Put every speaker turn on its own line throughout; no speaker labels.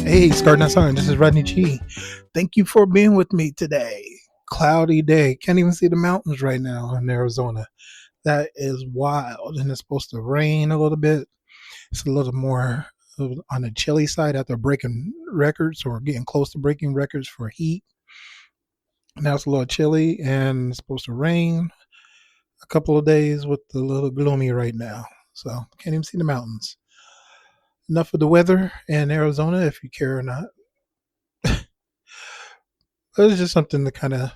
Hey, Scarlet Sun, this is Rodney G. Thank you for being with me today. Cloudy day. Can't even see the mountains right now in Arizona. That is wild. And it's supposed to rain a little bit. It's a little more on the chilly side after breaking records or getting close to breaking records for heat. Now it's a little chilly and it's supposed to rain a couple of days with a little gloomy right now. So can't even see the mountains. Enough of the weather in Arizona if you care or not. But it's just something to kind of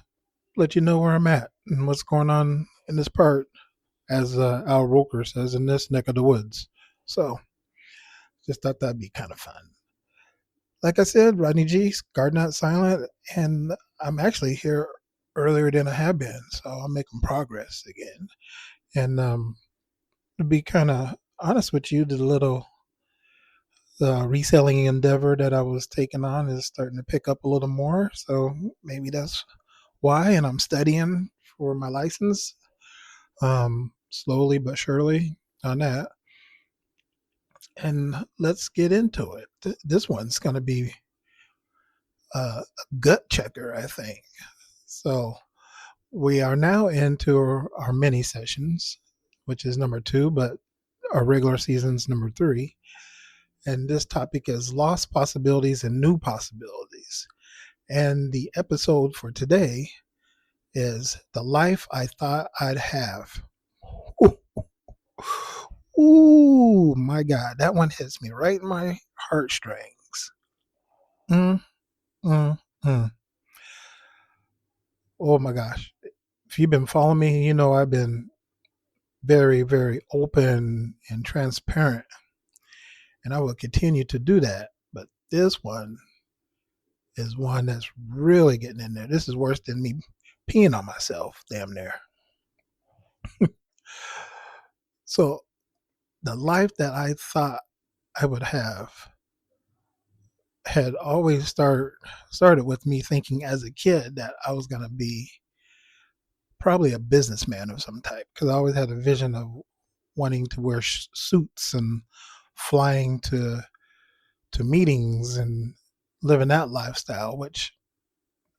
let you know where I'm at and what's going on in this part, as Al Roker says, in this neck of the woods. So just thought that'd be kind of fun. Like I said, Rodney G, Guard Not Silent, and I'm actually here earlier than I have been, so I'm making progress again. And to be kind of honest with you, the little reselling endeavor that I was taking on is starting to pick up a little more. So maybe that's why. And I'm studying for my license, slowly but surely on that. And let's get into it. This one's going to be a gut checker, I think. So we are now into our mini sessions, which is number 2, but our regular season's number 3. And this topic is lost possibilities and new possibilities. And the episode for today is the life I thought I'd have. Ooh, my God, that one hits me right in my heartstrings. Mm, mm, mm. Oh my gosh. If you've been following me, you know I've been very, very open and transparent, and I will continue to do that. But this one is one that's really getting in there. This is worse than me peeing on myself, damn near. So, the life that I thought I would have had always started with me thinking as a kid that I was going to be probably a businessman of some type, because I always had a vision of wanting to wear suits and flying to meetings and living that lifestyle, which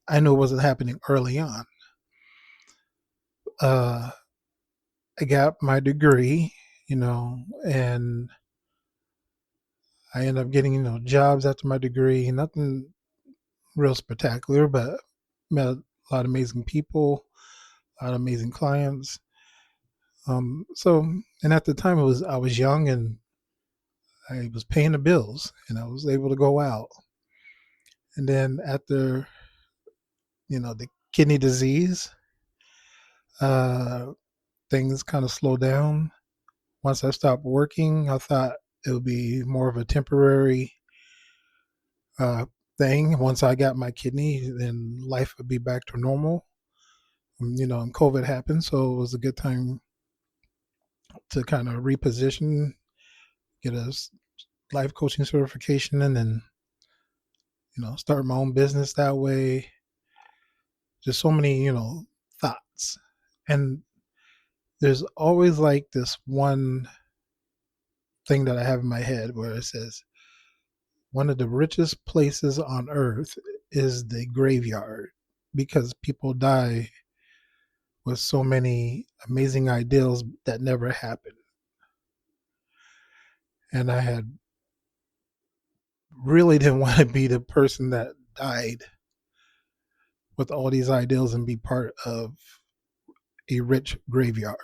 I knew wasn't happening early on. Uh, I got my degree, and I ended up getting, jobs after my degree. Nothing real spectacular, but met a lot of amazing people, a lot of amazing clients. And at the time I was young and I was paying the bills and I was able to go out. And then after, the kidney disease, uh, things kind of slowed down. Once I stopped working, I thought it would be more of a temporary uh, thing. Once I got my kidney, then life would be back to normal. And COVID happened, so it was a good time to kind of reposition, get a life coaching certification, and then start my own business that way. Just so many thoughts, and there's always like this one thing that I have in my head where it says one of the richest places on earth is the graveyard, because people die with so many amazing ideals that never happened. And I had really didn't want to be the person that died with all these ideals and be part of a rich graveyard.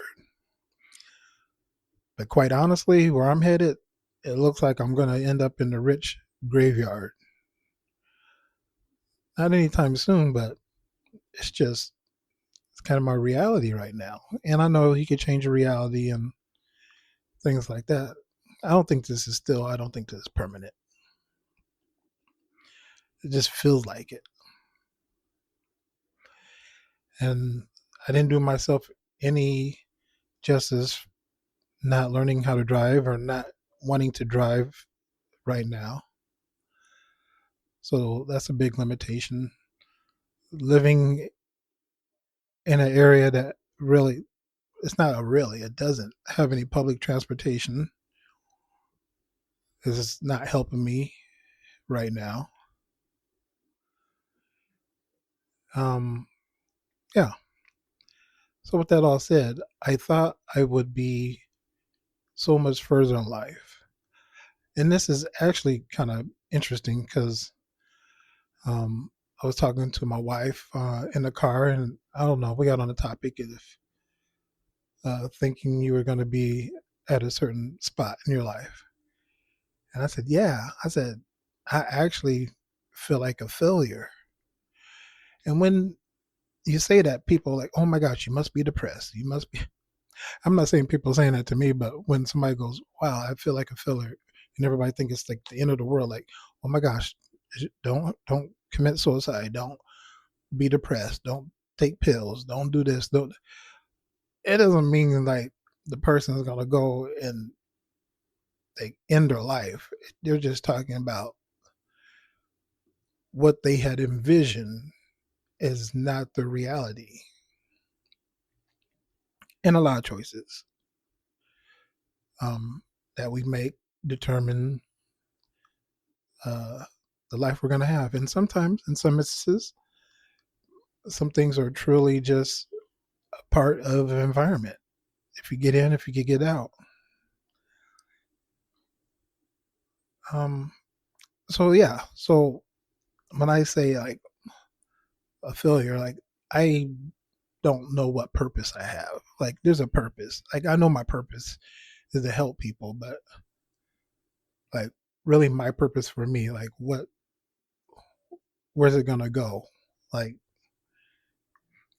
But quite honestly, where I'm headed, it looks like I'm going to end up in the rich graveyard. Not anytime soon, but it's kind of my reality right now. And I know you could change your reality and things like that. I don't think this is permanent. It just feels like it. And I didn't do myself any justice not learning how to drive or not wanting to drive right now. So that's a big limitation. Living in an area that really, it doesn't have any public transportation is not helping me right now. Um, yeah. So with that all said, I thought I would be so much further in life, and this is actually kind of interesting because I was talking to my wife in the car, and I don't know, we got on the topic of thinking you were going to be at a certain spot in your life, and I said, "Yeah." I said, "I actually feel like a failure." And when you say that, people are like, "Oh my gosh, you must be depressed. You must be." I'm not saying people saying that to me, but when somebody goes, "Wow, I feel like a failure," and everybody think it's like the end of the world, like, "Oh my gosh, don't commit suicide. Don't be depressed. Don't take pills. Don't do this. Don't." It doesn't mean like the person is gonna go and they end their life. They're just talking about what they had envisioned is not the reality. And a lot of choices that we make determine uh, the life we're going to have. And sometimes, in some instances, some things are truly just a part of an environment. If you get in, if you could get out. Um, so yeah. So when I say like a failure, like I don't know what purpose I have. Like there's a purpose. Like I know my purpose is to help people, but like really my purpose for me, like where's it gonna go? Like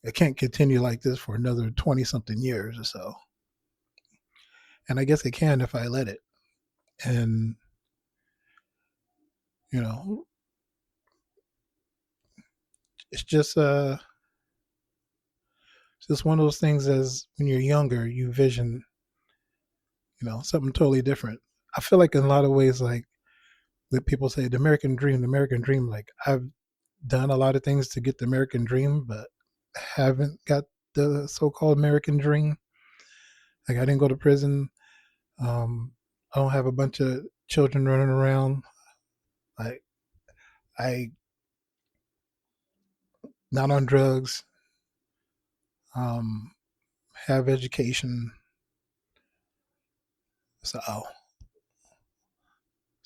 it can't continue like this for another 20 something years or so. And I guess it can if I let it. And, you know, it's just one of those things as when you're younger, you vision, something totally different. I feel like in a lot of ways, like that people say the American dream, like I've done a lot of things to get the American dream, but haven't got the so-called American dream. Like I didn't go to prison. I don't have a bunch of children running around. Like I not on drugs. Um, have education. So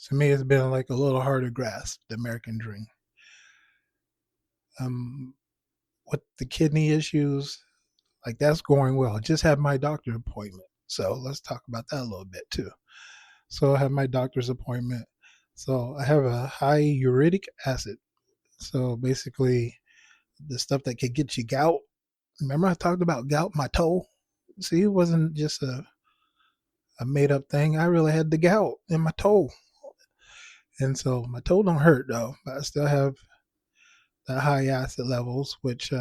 to me, it's been like a little hard to grasp the American dream. Um, with the kidney issues, like that's going well. I just had my doctor appointment. So let's talk about that a little bit too. So I have my doctor's appointment. So I have a high uric acid. So basically, the stuff that could get you gout. Remember I talked about gout, my toe? See, it wasn't just a made up thing. I really had the gout in my toe. And so my toe don't hurt though, but I still have the high acid levels, which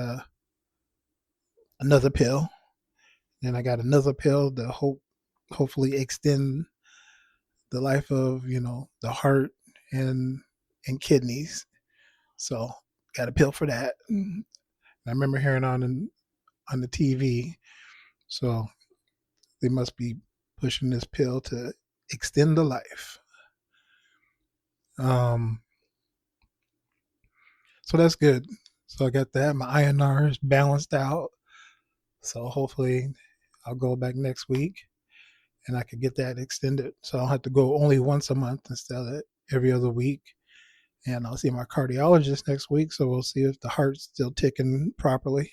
another pill. And I got another pill to hopefully extend the life of, the heart and kidneys. So got a pill for that. And I remember hearing on the TV. So they must be pushing this pill to extend the life. Um, so that's good. So I got that. My INR is balanced out. So hopefully I'll go back next week and I could get that extended. So I'll have to go only once a month instead of every other week. And I'll see my cardiologist next week. So we'll see if the heart's still ticking properly.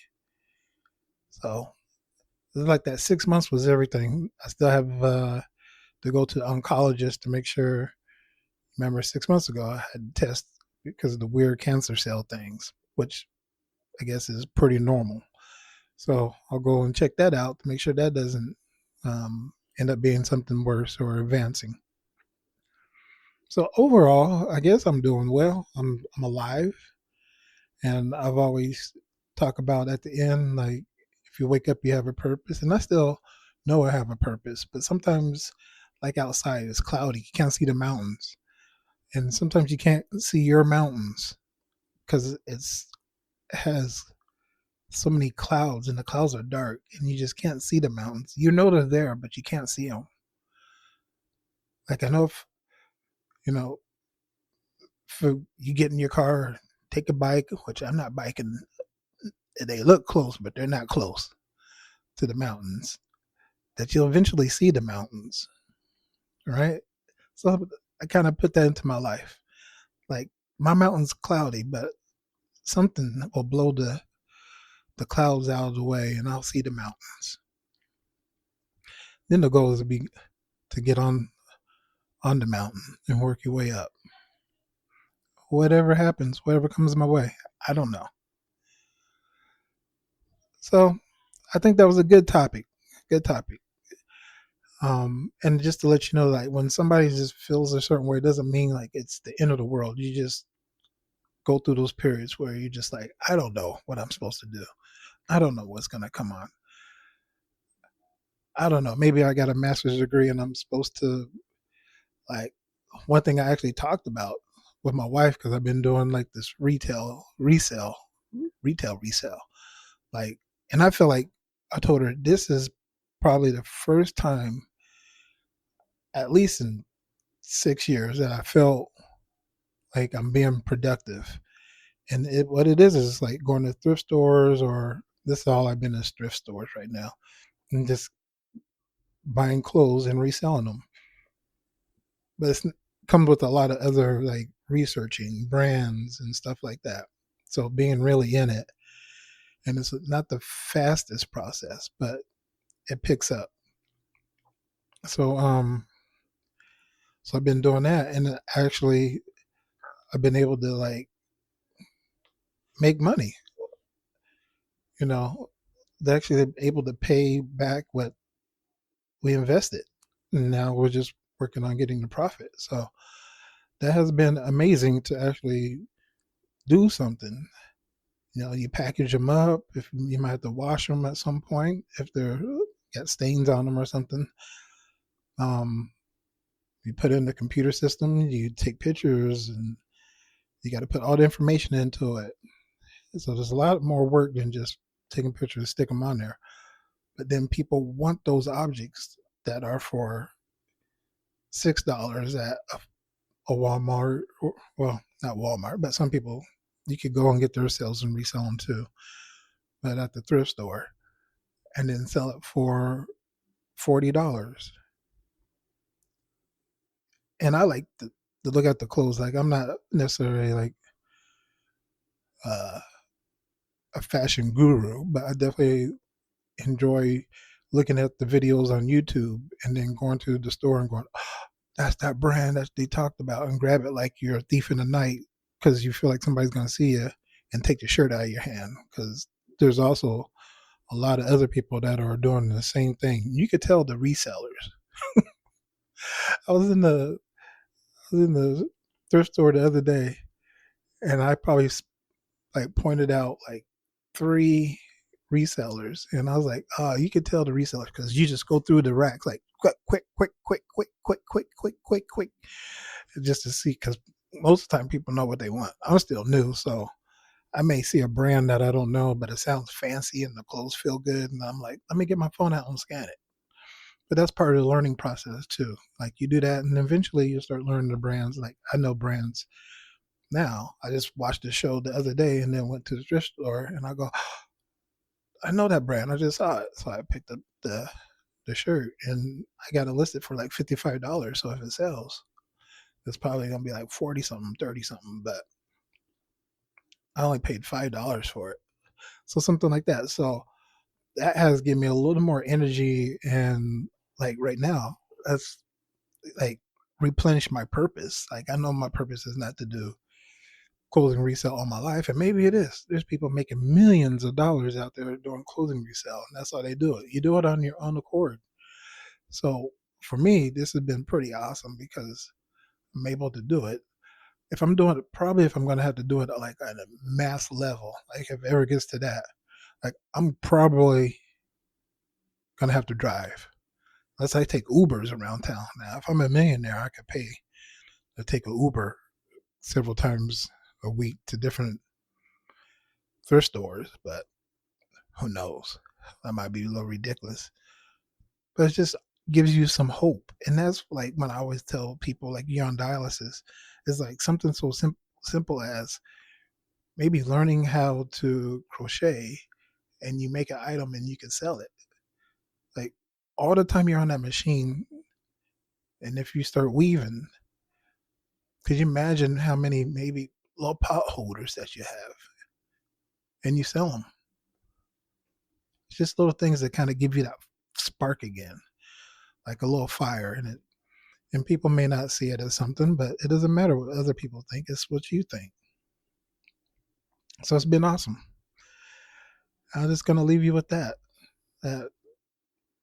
So it's like that 6 months was everything. I still have to go to the oncologist to make sure. Remember, 6 months ago, I had to test because of the weird cancer cell things, which I guess is pretty normal. So I'll go and check that out to make sure that doesn't end up being something worse or advancing. So overall, I guess I'm doing well. I'm alive, and I've always talk about at the end like if you wake up, you have a purpose, and I still know I have a purpose. But sometimes, like outside, it's cloudy, you can't see the mountains, and sometimes you can't see your mountains because it has so many clouds, and the clouds are dark, and you just can't see the mountains. You know they're there, but you can't see them. Like I know if you know for you get in your car, take a bike, which I'm not biking. They look close, but they're not close to the mountains. That you'll eventually see the mountains, right? So I kind of put that into my life. Like my mountain's cloudy, but something will blow the clouds out of the way, and I'll see the mountains. Then the goal is to get on the mountain and work your way up. Whatever happens, whatever comes my way, I don't know. So I think that was a good topic. Good topic. And just to let you know, like when somebody just feels a certain way, it doesn't mean like it's the end of the world. You just go through those periods where you're just like, I don't know what I'm supposed to do. I don't know what's gonna come on. I don't know. Maybe I got a master's degree and I'm supposed to like one thing I actually talked about with my wife because I've been doing like this retail resale. Like, and I feel like I told her this is probably the first time, at least in 6 years, that I felt like I'm being productive. And what it is like going to thrift stores, or this is all I've been in thrift stores right now, and just buying clothes and reselling them. But it comes with a lot of other like researching brands and stuff like that. So being really in it, and it's not the fastest process, but it picks up. So so I've been doing that, and actually I've been able to like make money. You know, they're actually able to pay back what we invested. And now we're just working on getting the profit. So that has been amazing to actually do something. You know, you package them up. If you might have to wash them at some point if they're got stains on them or something. Um, you put it in the computer system. You take pictures, and you got to put all the information into it. So there's a lot more work than just taking pictures and stick them on there. But then people want those objects that are for $6 at a Walmart. Well, not Walmart, but some people you could go and get their sales and resell them too. But at the thrift store, and then sell it for $40. And I like to look at the clothes. Like I'm not necessarily like uh, a fashion guru, but I definitely enjoy looking at the videos on YouTube and then going to the store and going, oh, that's that brand that they talked about, and grab it like you're a thief in the night because you feel like somebody's going to see you and take the shirt out of your hand. Because there's also a lot of other people that are doing the same thing. You could tell the resellers. I was in the thrift store the other day, and I probably like pointed out like three resellers, and I was like, oh, you could tell the resellers because you just go through the racks like quick, quick, quick, quick, quick, quick, quick, quick, quick, quick, just to see, because most of the time people know what they want. I'm still new, so I may see a brand that I don't know, but it sounds fancy and the clothes feel good, and I'm like, let me get my phone out and scan it. But that's part of the learning process too. Like you do that, and eventually you start learning the brands. Like I know brands now. I just watched the show the other day, and then went to the thrift store, and I go, I know that brand. I just saw it, so I picked up the shirt, and I got it listed for like $55. So if it sells, it's probably gonna be like 40 something, 30 something. But I only paid $5 for it, so something like that. So that has given me a little more energy, and like right now, that's like replenish my purpose. Like I know my purpose is not to do clothing resale all my life, and maybe it is. There's people making millions of dollars out there doing clothing resale, and that's how they do it. You do it on your own accord. So for me, this has been pretty awesome because I'm able to do it. If I'm doing it, probably if I'm going to have to do it like at a mass level, like if it ever gets to that, like I'm probably going to have to drive. Unless I take Ubers around town. Now, if I'm a millionaire, I could pay to take an Uber several times a week to different thrift stores, but who knows? That might be a little ridiculous. But it's just gives you some hope. And that's like when I always tell people, like, you're on dialysis, it's like something so simple as maybe learning how to crochet, and you make an item and you can sell it. Like, all the time you're on that machine, and if you start weaving, could you imagine how many maybe little pot holders that you have, and you sell them? It's just little things that kind of give you that spark again, like a little fire in it. And people may not see it as something, but it doesn't matter what other people think. It's what you think. So it's been awesome. I'm just going to leave you with that. That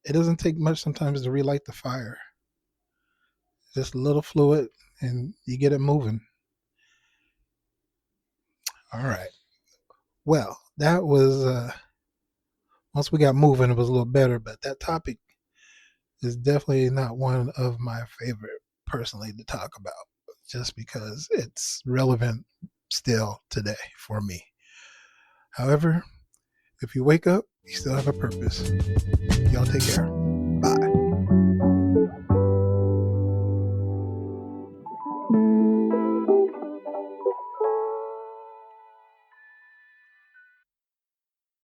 it doesn't take much sometimes to relight the fire. Just a little fluid, and you get it moving. All right. Well, that was once we got moving, it was a little better. But that topic is definitely not one of my favorite personally to talk about, just because it's relevant still today for me. However, if you wake up, you still have a purpose. Y'all take care. Bye.